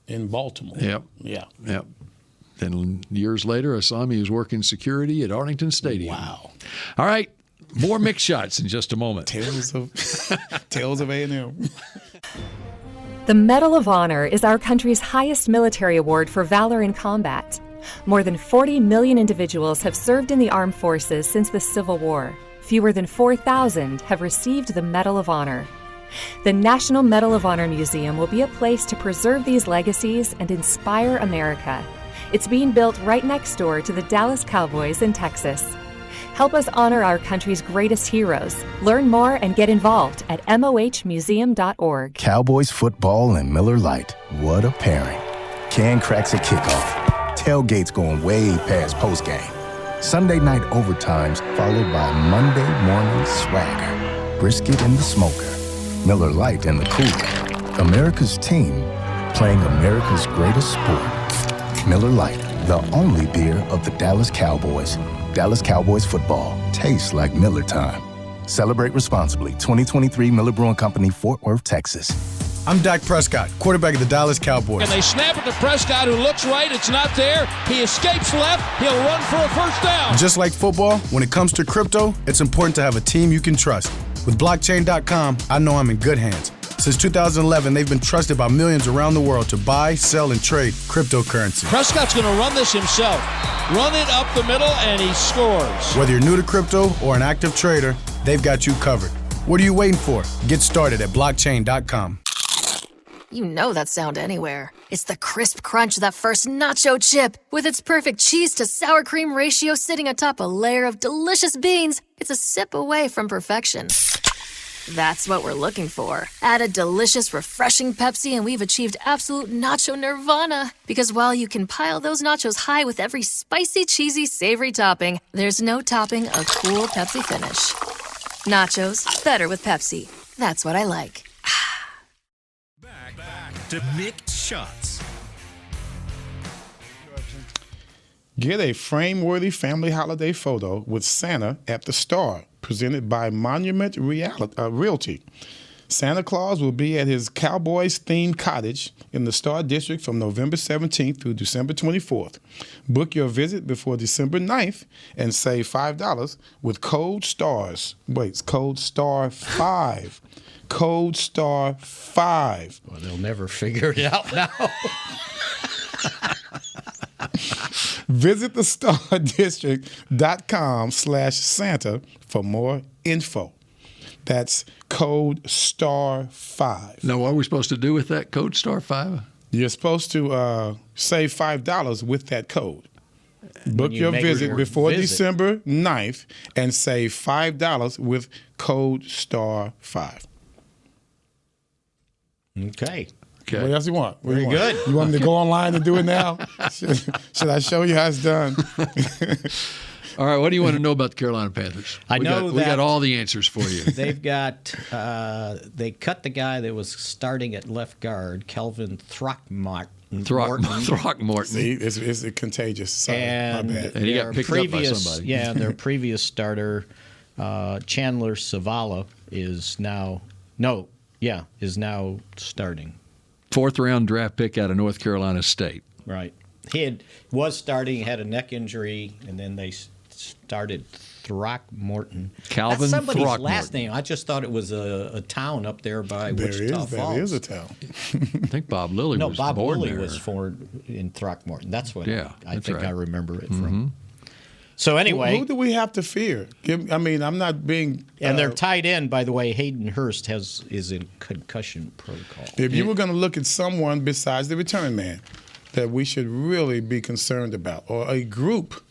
Speaker 3: Yep.
Speaker 5: Yeah.
Speaker 3: Yep. Then years later, I saw him. He was working security at Arlington Stadium.
Speaker 4: Wow.
Speaker 3: All right. More mix shots in just a moment.
Speaker 5: Tales of A&M.
Speaker 8: The Medal of Honor is our country's highest military award for valor in combat. More than 40 million individuals have served in the armed forces since the Civil War. Fewer than 4,000 have received the Medal of Honor. The National Medal of Honor Museum will be a place to preserve these legacies and inspire America. It's being built right next door to the Dallas Cowboys in Texas. Help us honor our country's greatest heroes. Learn more and get involved at mohmuseum.org.
Speaker 9: Cowboys football and Miller Lite. What a pairing. Can cracks at kickoff. Tailgates going way past postgame. Sunday night overtimes followed by Monday morning swagger. Brisket in the smoker. Miller Lite in the cooler. America's team playing America's greatest sport. Miller Lite, the only beer of the Dallas Cowboys. Dallas Cowboys football tastes like Miller time. Celebrate responsibly. 2023 Miller Brewing Company, Fort Worth, Texas.
Speaker 2: I'm Dak Prescott, quarterback of the Dallas Cowboys.
Speaker 6: And they snap it to Prescott, who looks right. It's not there. He escapes left. He'll run for a first down.
Speaker 2: Just like football, when it comes to crypto, it's important to have a team you can trust. With blockchain.com, I know I'm in good hands. Since 2011, they've been trusted by millions around the world to buy, sell, and trade cryptocurrency.
Speaker 6: Prescott's going to run this himself. Run it up the middle, and he scores.
Speaker 2: Whether you're new to crypto or an active trader, they've got you covered. What are you waiting for? Get started at blockchain.com.
Speaker 7: You know that sound anywhere. It's the crisp crunch of that first nacho chip. With its perfect cheese to sour cream ratio sitting atop a layer of delicious beans, it's a sip away from perfection. That's what we're looking for. Add a delicious, refreshing Pepsi and we've achieved absolute nacho nirvana. Because while you can pile those nachos high with every spicy, cheesy, savory topping, there's no topping a cool Pepsi finish. Nachos, better with Pepsi. That's what I like.
Speaker 1: Back to Mick Shots.
Speaker 5: Get a frame-worthy family holiday photo with Santa at the Star, presented by Monument Realty. Santa Claus will be at his Cowboys-themed cottage in the Star District from November 17th through December 24th. Book your visit before December 9th and save $5 with code STARS. Wait, it's code STAR 5. Code STAR 5.
Speaker 4: Well, they'll never figure it out now.
Speaker 5: Visit thestardistrict.com/Santa for more info. That's code STAR 5.
Speaker 3: Now, what are we supposed to do with that code STAR 5?
Speaker 5: You're supposed to save $5 with that code. Book your visit before December 9th and save $5 with code STAR 5.
Speaker 4: Okay.
Speaker 5: What else you want?
Speaker 4: Very good.
Speaker 5: You want me to go online and do it now? Should I show you how it's done?
Speaker 3: All right, what do you want to know about the Carolina Panthers? We got all the answers for you.
Speaker 4: They've got they cut the guy that was starting at left guard, Kelvin Throckmorton.
Speaker 5: See, it's contagious. Sorry,
Speaker 4: and
Speaker 5: my bad.
Speaker 3: And he got picked up by somebody.
Speaker 4: Yeah, their previous starter, Chandler Zavala, is now starting.
Speaker 3: 4th-round draft pick out of North Carolina State.
Speaker 4: Right. He was starting, had a neck injury, and then they started Throckmorton.
Speaker 3: Calvin
Speaker 4: That's somebody's
Speaker 3: Throckmorton.
Speaker 4: last name. I just thought it was a town up there by Wichita Falls.
Speaker 5: That is a town.
Speaker 3: I think Bob Lilly was
Speaker 4: Bob
Speaker 3: born
Speaker 4: Lilly
Speaker 3: there.
Speaker 4: was born in Throckmorton. That's what I think
Speaker 3: right.
Speaker 4: I remember it from. So anyway,
Speaker 5: who do we have to fear? I'm not being.
Speaker 4: And their tight end, by the way, Hayden Hurst is in concussion protocol.
Speaker 5: If you were going to look at someone besides the return man that we should really be concerned about, or a group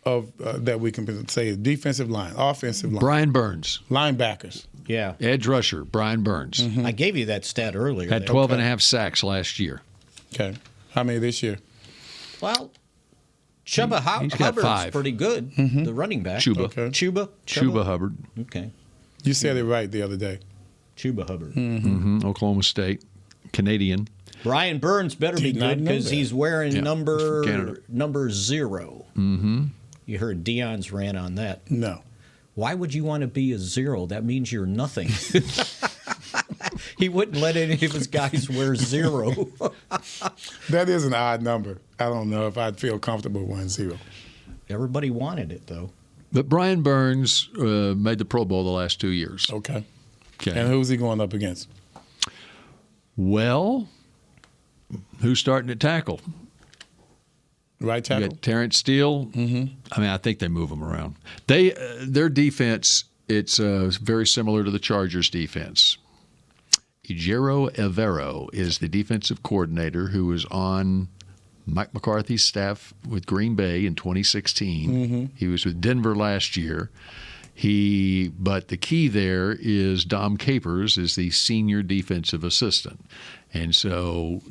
Speaker 5: of that we can say defensive line, offensive line,
Speaker 3: Brian Burns,
Speaker 5: linebackers,
Speaker 3: edge rusher, Brian Burns.
Speaker 4: I gave you that stat earlier.
Speaker 3: Had 12 and a half sacks last year.
Speaker 5: Okay, how many this year?
Speaker 4: Well. Chuba Hubbard's
Speaker 3: 5.
Speaker 4: pretty good, the running back.
Speaker 3: Chuba.
Speaker 5: Okay.
Speaker 4: Chuba
Speaker 3: Hubbard.
Speaker 4: Okay.
Speaker 5: You said it right the other day.
Speaker 4: Chuba Hubbard.
Speaker 3: Oklahoma State. Canadian.
Speaker 4: Brian Burns better be good because he's wearing number 0.
Speaker 3: Mm-hmm.
Speaker 4: You heard Dion's rant on that.
Speaker 5: No.
Speaker 4: Why would you want to be a 0? That means you're nothing. He wouldn't let any of his guys wear 0.
Speaker 5: That is an odd number. I don't know if I'd feel comfortable wearing 0.
Speaker 4: Everybody wanted it, though.
Speaker 3: But Brian Burns made the Pro Bowl the last 2 years.
Speaker 5: Okay. And who's he going up against?
Speaker 3: Well, who's starting at tackle?
Speaker 5: Right tackle.
Speaker 3: You got Terrence Steele. Mm-hmm. I mean, I think they move them around. Their defense, it's very similar to the Chargers' defense. Ejiro Evero is the defensive coordinator who was on Mike McCarthy's staff with Green Bay in 2016. Mm-hmm. He was with Denver last year. But the key there is Dom Capers is the senior defensive assistant. And so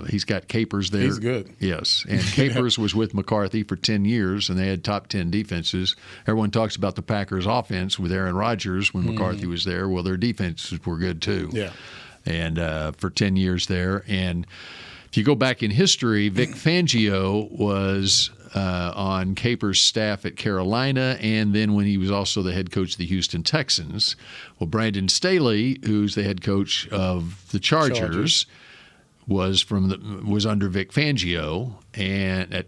Speaker 3: he's got Capers there.
Speaker 5: He's good.
Speaker 3: Yes. And Capers was with McCarthy for 10 years, and they had top 10 defenses. Everyone talks about the Packers' offense with Aaron Rodgers when McCarthy was there. Well, their defenses were good too.
Speaker 5: Yeah.
Speaker 3: And for 10 years there. And if you go back in history, Vic Fangio was on Capers' staff at Carolina, and then when he was also the head coach of the Houston Texans. Well, Brandon Staley, who's the head coach of the Chargers. was under Vic Fangio and at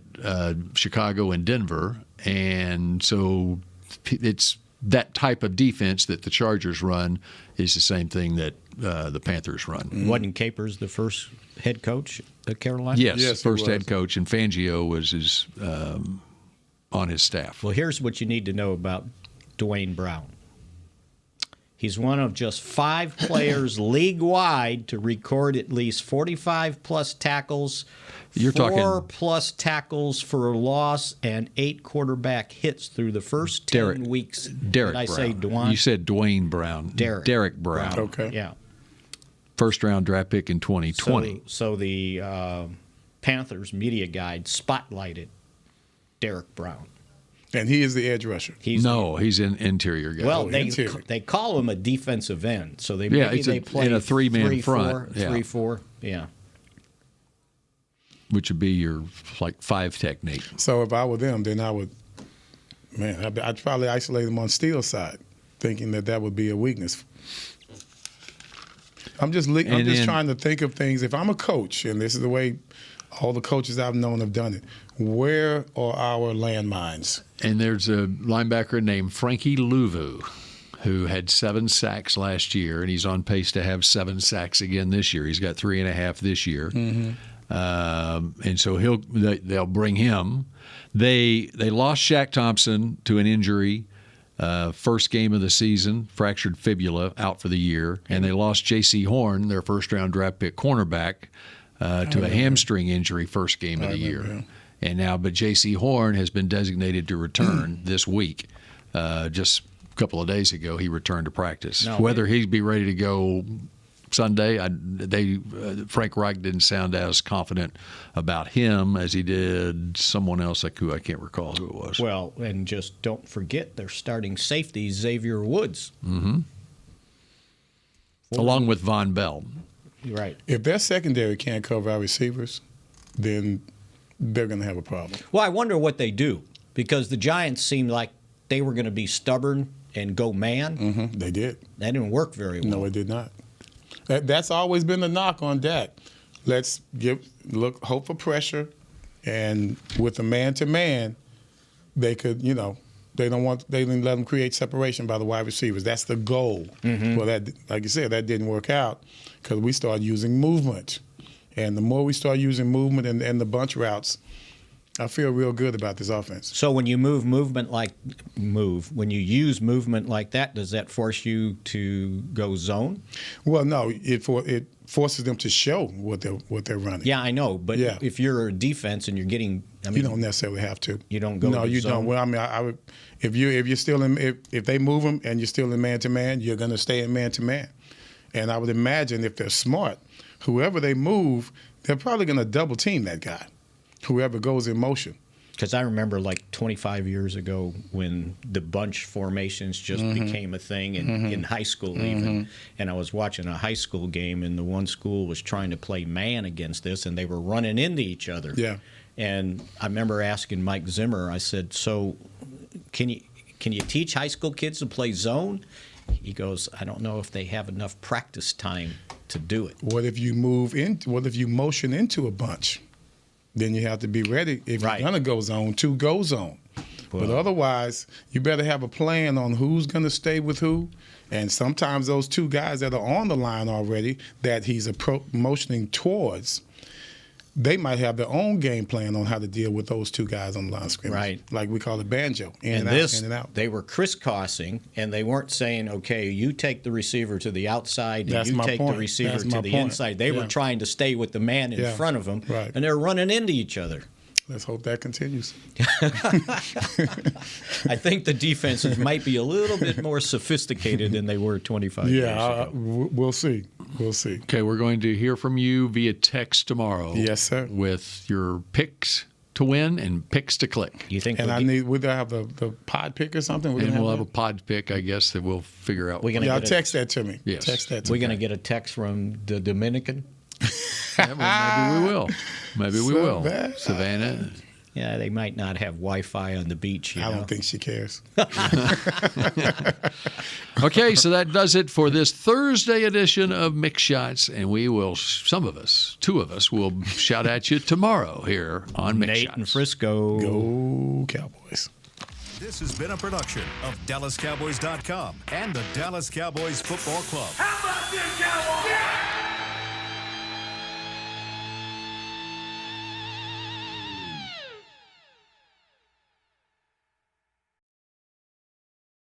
Speaker 3: Chicago and Denver, and so it's that type of defense that the Chargers run is the same thing that the Panthers run.
Speaker 4: Wasn't Capers the first head coach at Carolina?
Speaker 3: Yes, first head coach, and Fangio was his on his staff.
Speaker 4: Well, here's what you need to know about Dwayne Brown. He's one of just 5 players league-wide to record at least 45-plus tackles, 4+ tackles for a loss, and 8 quarterback hits through the first 10 weeks.
Speaker 3: Derek Brown.
Speaker 4: Say Dwayne?
Speaker 3: You said Dwayne Brown. Derek Brown.
Speaker 5: Okay.
Speaker 4: Yeah.
Speaker 3: First-round draft pick in 2020.
Speaker 4: So the Panthers media guide spotlighted Derek Brown.
Speaker 5: And he is the edge rusher.
Speaker 3: He's an interior guy.
Speaker 4: Well, they call him a defensive end, so they play
Speaker 3: in a 3-man front,
Speaker 4: 3-4, yeah.
Speaker 3: Which would be your 5 technique.
Speaker 5: So if I were them, then I would, I'd probably isolate him on Steele's side, thinking that would be a weakness. I'm just trying to think of things. If I'm a coach, and this is the way all the coaches I've known have done it, where are our landmines?
Speaker 3: And there's a linebacker named Frankie Louvu who had 7 sacks last year, and he's on pace to have 7 sacks again this year. He's got 3.5 this year. Mm-hmm. And so they'll bring him. They lost Shaq Thompson to an injury, first game of the season, fractured fibula, out for the year. And they lost J.C. Horn, their first-round draft pick cornerback, to a hamstring injury first game of the year. Yeah. And now, but J.C. Horn has been designated to return this week. Just a couple of days ago, he returned to practice. Whether he'd be ready to go Sunday, Frank Reich didn't sound as confident about him as he did someone else who I can't recall who it was.
Speaker 4: Well, and just don't forget their starting safety, Xavier Woods.
Speaker 3: Mm-hmm. Along with Von Bell.
Speaker 4: Right.
Speaker 5: If their secondary can't cover our receivers, then they're going to have a problem.
Speaker 4: Well, I wonder what they do, because the Giants seemed like they were going to be stubborn and go man.
Speaker 5: Mm-hmm. They did.
Speaker 4: That didn't work very well.
Speaker 5: No, it did not. That's always been the knock on Dak. Let's hope for pressure, and with a man-to-man, they could, you know, they didn't let them create separation by the wide receivers. That's the goal. Well, that, like you said, that didn't work out because we started using movement. And the more we start using movement and the bunch routes, I feel real good about this offense.
Speaker 4: So when you when you use movement like that, does that force you to go zone?
Speaker 5: Well, no, it forces them to show what they're running.
Speaker 4: Yeah, I know, but if you're a defense and you're getting,
Speaker 5: you don't necessarily have to.
Speaker 4: You don't go.
Speaker 5: No, you
Speaker 4: zone?
Speaker 5: don't. Well, I mean, I would, if you're still in, if they move them and you're still in man to man, you're going to stay in man to man. And I would imagine if they're smart, whoever they move, they're probably going to double team that guy, whoever goes in motion.
Speaker 4: Because I remember like 25 years ago when the bunch formations just became a thing in high school even. And I was watching a high school game and the one school was trying to play man against this and they were running into each other.
Speaker 5: Yeah.
Speaker 4: And I remember asking Mike Zimmer, I said, so can you teach high school kids to play zone? He goes, I don't know if they have enough practice time to do it.
Speaker 5: What if you motion into a bunch? Then you have to be ready if you're going to go zone to go zone. Well, but otherwise, you better have a plan on who's going to stay with who. And sometimes those two guys that are on the line already that he's motioning towards, they might have their own game plan on how to deal with those two guys on the line of scrimmage. Right. Like we call it banjo. In and out.
Speaker 4: They were crisscrossing, and they weren't saying, okay, you take the receiver to the outside and you take the receiver to the inside. They were trying to stay with the man in front of them, and they're running into each other.
Speaker 5: Let's hope that continues.
Speaker 4: I think the defenses might be a little bit more sophisticated than they were 25 years ago.
Speaker 5: We'll see. We'll see.
Speaker 3: Okay, we're going to hear from you via text tomorrow.
Speaker 5: Yes, sir.
Speaker 3: With your picks to win and picks to click.
Speaker 4: You think?
Speaker 5: And we'll have the pod pick or something.
Speaker 3: We'll have a pod pick, I guess, that we'll figure out.
Speaker 5: Text that to me.
Speaker 3: Yes.
Speaker 5: Text that to me.
Speaker 4: We're going to get a text from the Dominican.
Speaker 3: Yeah, well, maybe we will. Maybe we will. Savannah.
Speaker 4: Yeah, they might not have Wi-Fi on the beach.
Speaker 5: I don't think she cares.
Speaker 3: Okay, so that does it for this Thursday edition of Mick Shots, and we will, two of us, will shout at you tomorrow here on Mick Shots.
Speaker 4: Nate and Frisco.
Speaker 5: Go Cowboys.
Speaker 1: This has been a production of DallasCowboys.com and the Dallas Cowboys Football Club.
Speaker 10: How about this, Cowboys? Yeah!